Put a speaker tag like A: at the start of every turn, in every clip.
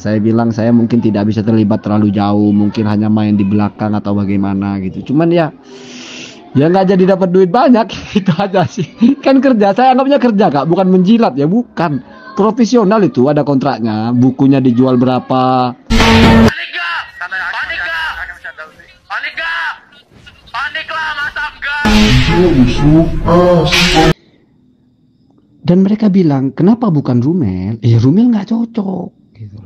A: Saya bilang saya mungkin tidak bisa terlibat terlalu jauh, mungkin hanya main di belakang atau bagaimana gitu. Cuman ya, ya nggak jadi dapat duit banyak, itu aja sih. Kan kerja, saya anggapnya kerja kak, bukan menjilat ya, bukan. Profesional itu ada kontraknya, bukunya dijual berapa.
B: Panik gak? Panik gak? Panik gak? Panik lah, masa enggak?
A: Dan mereka bilang, kenapa bukan Rumel? Ya Rumel nggak cocok. Gitu.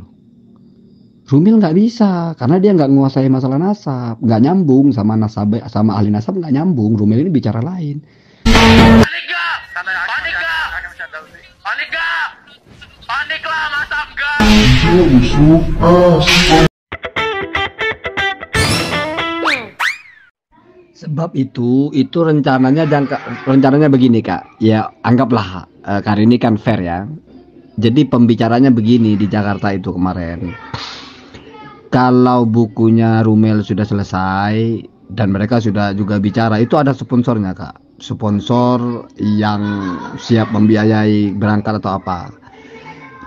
A: Rumel nggak bisa, karena dia nggak menguasai masalah nasab. Nggak nyambung sama nasab, sama ahli nasab nggak nyambung. Rumel ini bicara lain.
B: Panik gak? Panik gak? Panik gak? Panik lah, masa enggak?
A: Sebab itu rencananya begini kak. Ya anggaplah kali ini kan fair ya. Jadi pembicaranya begini di Jakarta itu kemarin. Kalau bukunya Rumel sudah selesai dan mereka sudah juga bicara, itu ada sponsornya kak. Sponsor yang siap membiayai berangkat atau apa.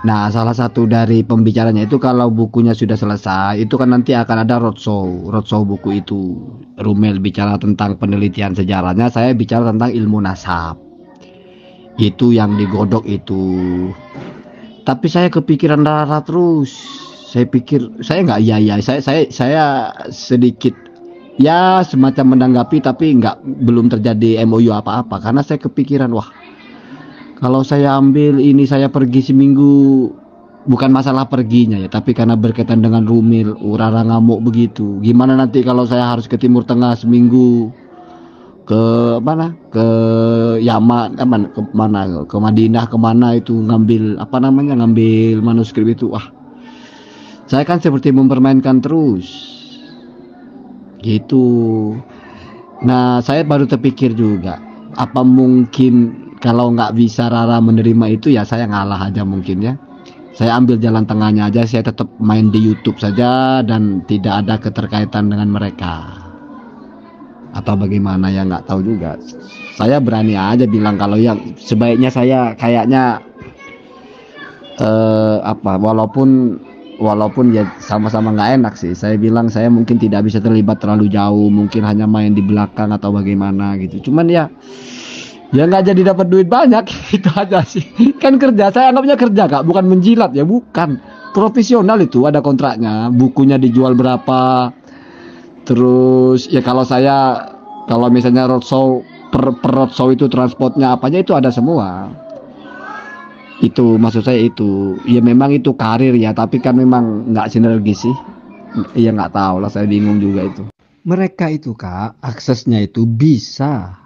A: Nah, salah satu dari pembicaranya itu kalau bukunya sudah selesai, itu kan nanti akan ada roadshow buku itu. Rumel bicara tentang penelitian sejarahnya, saya bicara tentang ilmu nasab. Itu yang digodok itu. Tapi saya kepikiran Rara terus. Saya pikir saya nggak saya sedikit ya semacam menanggapi tapi belum terjadi MOU apa-apa karena saya kepikiran wah, kalau saya ambil ini saya pergi seminggu, bukan masalah perginya ya, tapi karena berkaitan dengan Rumil, Rara ngamuk begitu. Gimana nanti kalau saya harus ke Timur Tengah seminggu, ke mana? Ke Yaman, ke mana? Ke Madinah, kemana itu ngambil ngambil manuskrip itu. Wah, saya kan seperti mempermainkan terus, gitu. Nah, saya baru terpikir juga, apa mungkin kalau nggak bisa Rara menerima itu ya saya ngalah aja mungkin ya. Saya ambil jalan tengahnya aja, saya tetap main di YouTube saja dan tidak ada keterkaitan dengan mereka. Atau bagaimana ya nggak tahu juga. Saya berani aja bilang kalau ya sebaiknya saya kayaknya walaupun ya sama-sama nggak enak sih. Saya bilang saya mungkin tidak bisa terlibat terlalu jauh, mungkin hanya main di belakang atau bagaimana gitu. Cuman ya nggak jadi dapat duit banyak, itu aja sih. Kan kerja, saya anggapnya kerja kak, bukan menjilat ya, bukan. Profesional itu ada kontraknya, bukunya dijual berapa. Terus ya kalau misalnya roadshow per roadshow itu transportnya apanya itu ada semua. Itu maksud saya itu. Ya memang itu karir ya, tapi kan memang nggak sinergis sih. Ya nggak tahu lah, saya bingung juga itu. Mereka itu kak, aksesnya itu bisa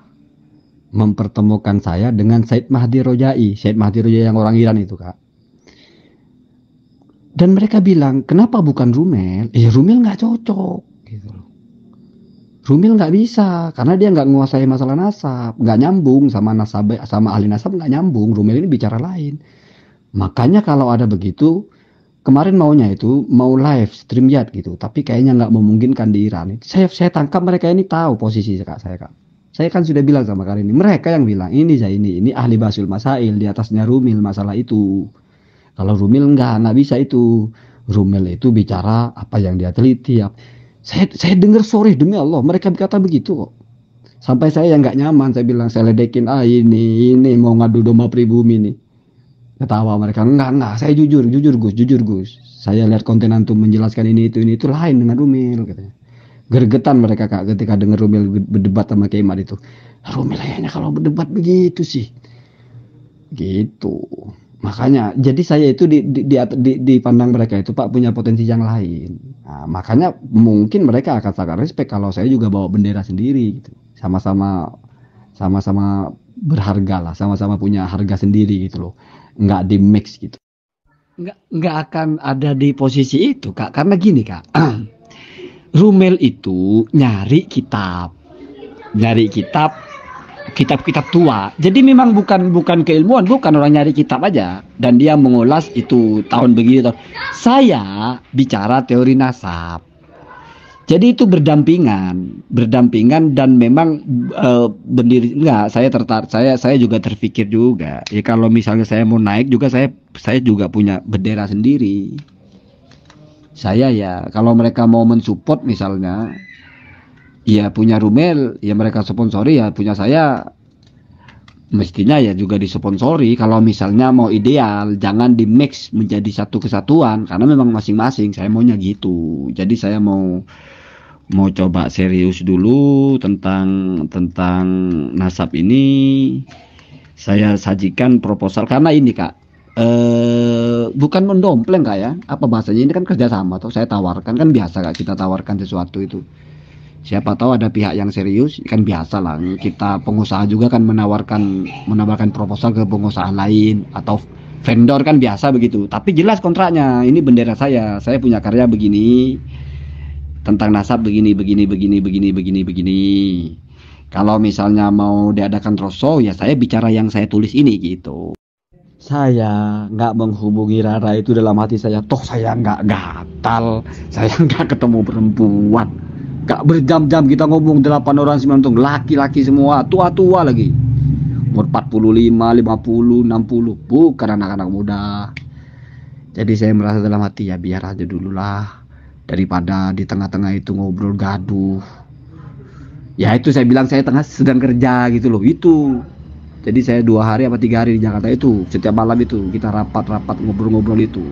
A: mempertemukan saya dengan Said Mahdi Rojai yang orang Iran itu kak. Dan mereka bilang, kenapa bukan Rumel? Ya Rumel nggak cocok gitu loh. Rumel nggak bisa karena dia nggak menguasai masalah nasab, nggak nyambung sama nasab, sama ahli nasab nggak nyambung. Rumel ini bicara lain. Makanya kalau ada begitu, kemarin maunya itu mau live stream ya gitu, tapi kayaknya nggak memungkinkan di Iran. Saya tangkap mereka ini tahu posisi kak saya kak. Saya kan sudah bilang sama kalian ini, mereka yang bilang ini ahli basul masail, di atasnya Rumil masalah itu. Kalau Rumil nggak bisa itu. Rumil itu bicara apa yang dia teliti. Saya dengar sorry demi Allah, mereka berkata begitu kok. Sampai saya yang nggak nyaman, saya bilang saya ledekin ini mau ngadu domba pribumi nih. Ketawa mereka, enggak, saya jujur Gus. Saya lihat konten antum menjelaskan ini itu lain dengan Rumil katanya. Gergetan mereka kak ketika dengar Rumil berdebat sama Kiai Imad itu. Rumil kayaknya kalau berdebat begitu sih. Gitu. Makanya jadi saya itu di pandang mereka itu Pak punya potensi yang lain. Nah, makanya mungkin mereka akan sangat respect kalau saya juga bawa bendera sendiri gitu. Sama-sama berharga lah, sama-sama punya harga sendiri gitu loh. Nggak di mix gitu. Nggak akan ada di posisi itu kak, karena gini kak. Rumel itu nyari kitab tua. Jadi memang bukan keilmuan, bukan orang nyari kitab aja dan dia mengulas itu tahun begitu. Saya bicara teori nasab. Jadi itu berdampingan dan memang berdiri enggak, saya juga terpikir juga. Ya kalau misalnya saya mau naik juga saya juga punya bendera sendiri. Saya ya kalau mereka mau mensupport misalnya, ya punya Rumel, ya mereka sponsori, ya punya saya mestinya ya juga disponsori. Kalau misalnya mau ideal, jangan di mix menjadi satu kesatuan karena memang masing-masing. Saya maunya gitu. Jadi saya mau mau coba serius dulu tentang nasab ini. Saya sajikan proposal karena ini kak, bukan mendompleng kak ya, apa bahasanya, ini kan kerjasama atau saya tawarkan, kan biasa kak kita tawarkan sesuatu itu, siapa tahu ada pihak yang serius, kan biasa lah kita pengusaha juga kan menawarkan proposal ke pengusaha lain atau vendor, kan biasa begitu, tapi jelas kontraknya, ini bendera saya punya karya begini tentang nasab begini begini begini begini begini begini. Kalau misalnya mau diadakan roadshow, ya saya bicara yang saya tulis ini gitu. Saya nggak menghubungi Rara itu dalam hati saya, toh saya nggak gatal, saya nggak ketemu perempuan, nggak berjam-jam kita ngomong 8 orang 9 orang, laki-laki semua, tua-tua lagi, umur 45, 50, 60, bukan anak-anak muda. Jadi saya merasa dalam hati, ya biar aja dulu lah, daripada di tengah-tengah itu ngobrol gaduh. Ya itu saya bilang saya sedang kerja gitu loh, itu. Jadi saya 2 hari apa 3 hari di Jakarta itu, setiap malam itu kita rapat-rapat ngobrol-ngobrol itu,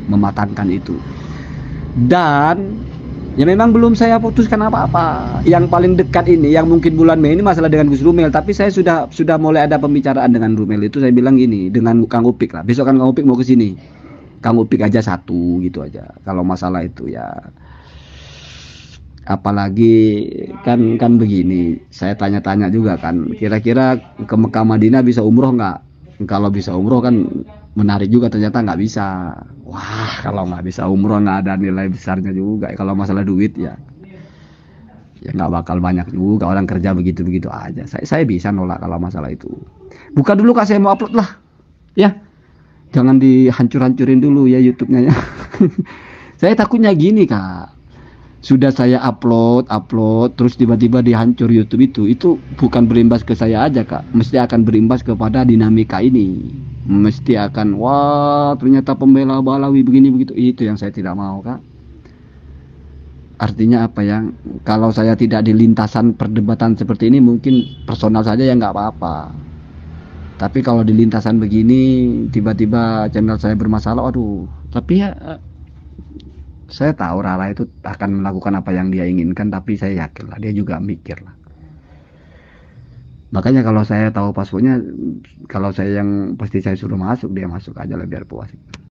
A: mematangkan itu. Dan ya memang belum saya putuskan apa-apa. Yang paling dekat ini, yang mungkin bulan Mei ini masalah dengan Gus Rumel. Tapi saya sudah mulai ada pembicaraan dengan Rumel itu. Saya bilang gini, dengan Kang Upik lah. Besok kan Kang Upik mau ke sini. Kang Upik aja satu gitu aja. Kalau masalah itu ya. Apalagi kan begini, saya tanya-tanya juga kan, kira-kira ke Mekah Madinah bisa umroh nggak? Kalau bisa umroh kan menarik juga, ternyata nggak bisa. Wah, kalau nggak bisa umroh nggak ada nilai besarnya juga. Kalau masalah duit ya, ya nggak bakal banyak juga, orang kerja begitu-begitu aja. Saya bisa nolak kalau masalah itu. Buka dulu kak, saya mau upload lah, ya. Jangan dihancur-hancurin dulu ya YouTube-nya ya. Saya takutnya gini kak. Sudah saya upload terus tiba-tiba dihancur YouTube itu bukan berimbas ke saya aja kak, mesti akan berimbas kepada dinamika ini, mesti akan wah ternyata pembela Balawi begini begitu, itu yang saya tidak mau kak. Artinya apa ya, kalau saya tidak di lintasan perdebatan seperti ini mungkin personal saja ya nggak apa-apa, tapi kalau di lintasan begini tiba-tiba channel saya bermasalah, aduh. Tapi ya saya tahu Rara itu akan melakukan apa yang dia inginkan, tapi saya yakin lah dia juga mikir lah. Makanya kalau saya tahu passwordnya, kalau saya yang pasti saya suruh masuk, dia masuk aja lah biar puas.